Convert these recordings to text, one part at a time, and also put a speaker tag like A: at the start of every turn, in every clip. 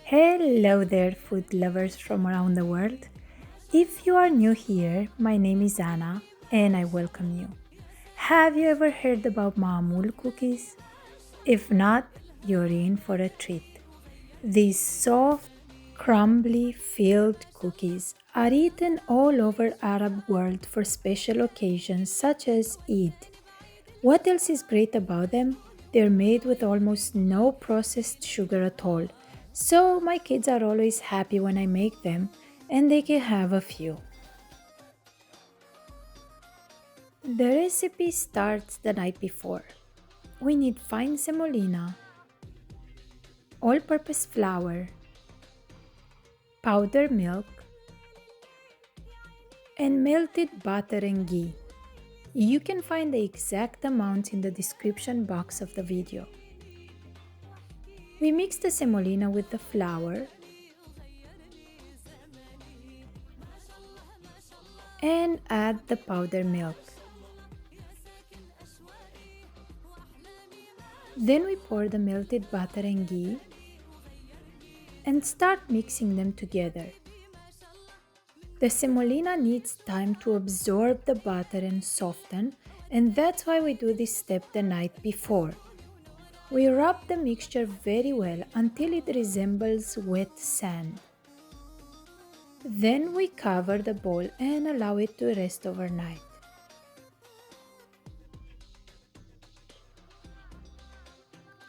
A: Hello there, food lovers from around the world. If you are new here, my name is Anna and I welcome you. Have you ever heard about Maamoul cookies? If not, you're in for a treat. These soft, crumbly filled cookies are eaten all over Arab world for special occasions such as Eid. What else is great about them? They're made with almost no processed sugar at all. So my kids are always happy when I make them and they can have a few. The recipe starts the night before. We need fine semolina, all-purpose flour, powdered milk, and melted butter and ghee. You can find the exact amounts in the description box of the video. We mix the semolina with the flour and add the powdered milk. Then we pour the melted butter and ghee and start mixing them together. The semolina needs time to absorb the butter and soften, and that's why we do this step the night before. We rub the mixture very well until it resembles wet sand. Then we cover the bowl and allow it to rest overnight.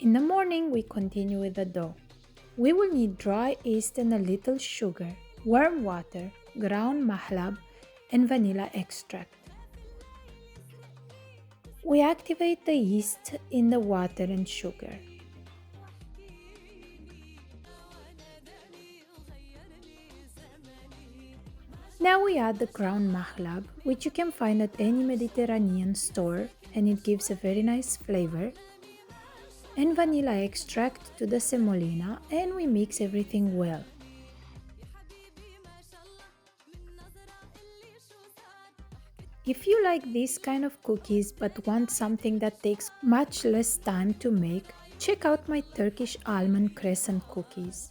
A: In the morning, we continue with the dough. We will need dry yeast and a little sugar, warm water, ground mahlab, and vanilla extract. We activate the yeast in the water and sugar. Now we add the ground mahlab, which you can find at any Mediterranean store, and it gives a very nice flavor, and vanilla extract to the semolina, and we mix everything well. If you like this kind of cookies but want something that takes much less time to make, check out my Turkish almond crescent cookies.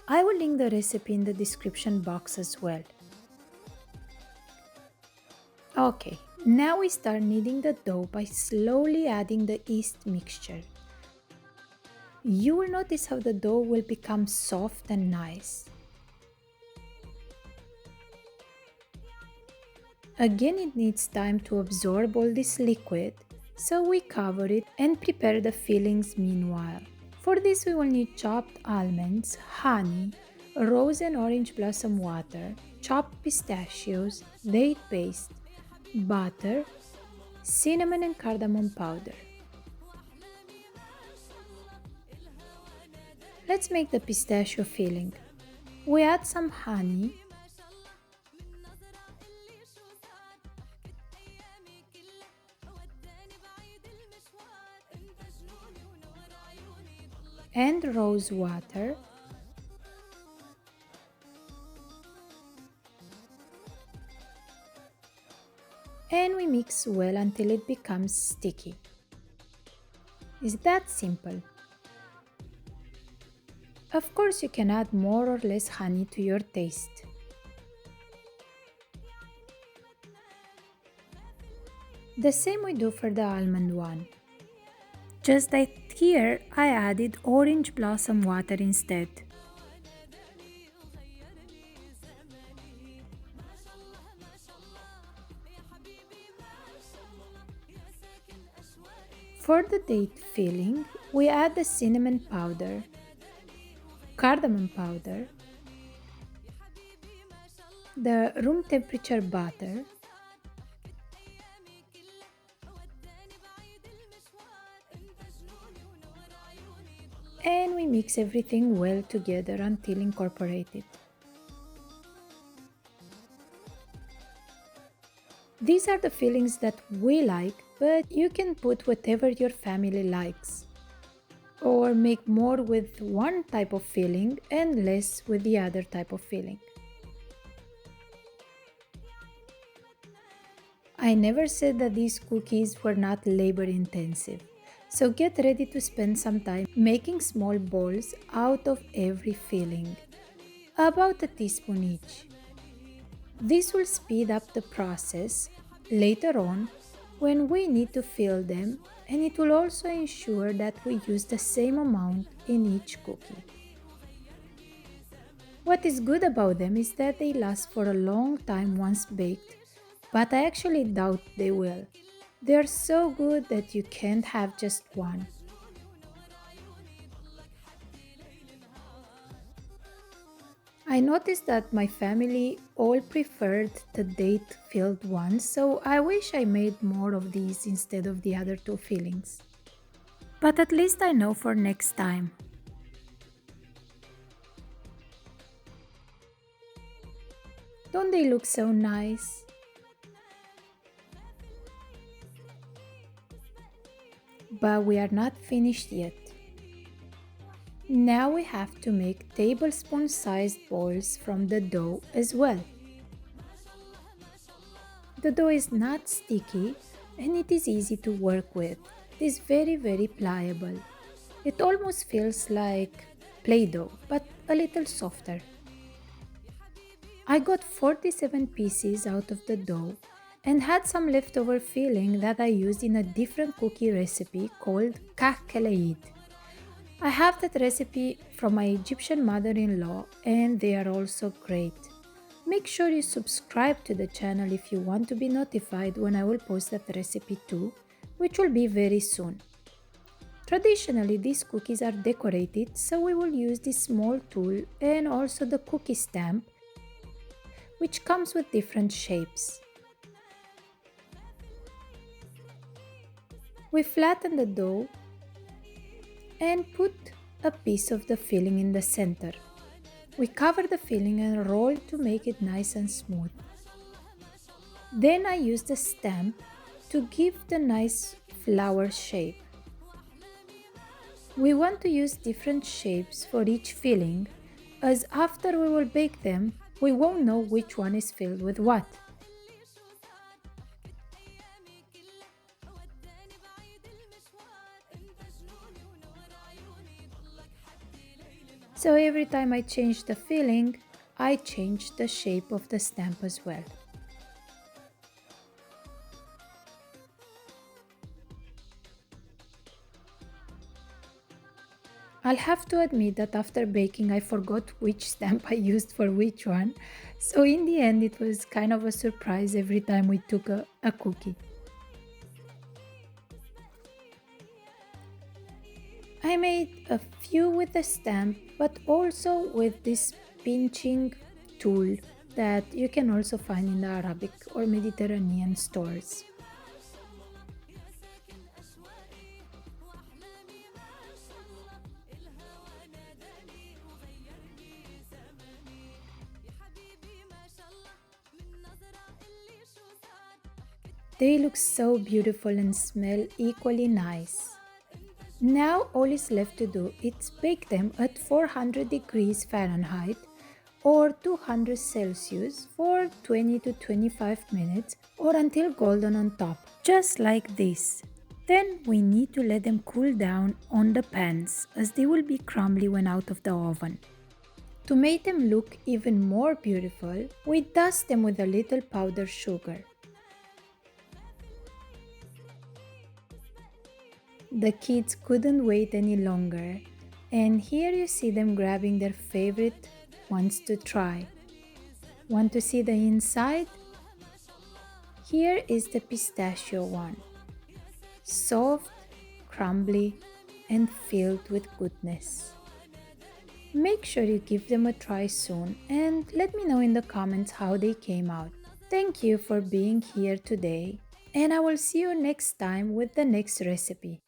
A: I will link the recipe in the description box as well. Okay, now we start kneading the dough by slowly adding the yeast mixture. You will notice how the dough will become soft and nice. Again, it needs time to absorb all this liquid, so we cover it and prepare the fillings meanwhile. For this we will need chopped almonds, honey, rose and orange blossom water, chopped pistachios, date paste, butter, cinnamon and cardamom powder. Let's make the pistachio filling. We add some honey, and rose water, and we mix well until it becomes sticky. It's that simple. Of course, you can add more or less honey to your taste. The same we do for the almond one. Just that here I added orange blossom water instead. For the date filling, we add the cinnamon powder, cardamom powder, the room temperature butter, and we mix everything well together until incorporated. These are the fillings that we like, but you can put whatever your family likes, or make more with one type of filling and less with the other type of filling. I never said that these cookies were not labor intensive. So get ready to spend some time making small balls out of every filling, about a teaspoon each. This will speed up the process later on when we need to fill them, and it will also ensure that we use the same amount in each cookie. What is good about them is that they last for a long time once baked, but I actually doubt they will. They are so good that you can't have just one. I noticed that my family all preferred the date filled ones, so I wish I made more of these instead of the other two fillings. But at least I know for next time. Don't they look so nice? But we are not finished yet. Now we have to make tablespoon-sized balls from the dough as well. The dough is not sticky and it is easy to work with. It is very pliable. It almost feels like Play-Doh, but a little softer. I got 47 pieces out of the dough and had some leftover filling that I used in a different cookie recipe called kakeleid. I have that recipe from my Egyptian mother-in-law and they are also great. Make sure you subscribe to the channel if you want to be notified when I will post that recipe too, which will be very soon. Traditionally, these cookies are decorated, so we will use this small tool and also the cookie stamp, which comes with different shapes. We flatten the dough and put a piece of the filling in the center. We cover the filling and roll to make it nice and smooth. Then I use the stamp to give the nice flower shape. We want to use different shapes for each filling, as after we will bake them, we won't know which one is filled with what. So every time I change the filling, I change the shape of the stamp as well. I'll have to admit that after baking I forgot which stamp I used for which one, so in the end it was kind of a surprise every time we took a cookie. I made a few with the stamp, but also with this pinching tool that you can also find in the Arabic or Mediterranean stores. They look so beautiful and smell equally nice. Now all is left to do is bake them at 400 degrees Fahrenheit or 200 Celsius for 20 to 25 minutes or until golden on top, just like this. Then we need to let them cool down on the pans as they will be crumbly when out of the oven. To make them look even more beautiful, we dust them with a little powdered sugar. The kids couldn't wait any longer, and here you see them grabbing their favorite ones to try. Want to see the inside? Here is the pistachio one. Soft, crumbly, and filled with goodness. Make sure you give them a try soon and let me know in the comments how they came out. Thank you for being here today, and I will see you next time with the next recipe.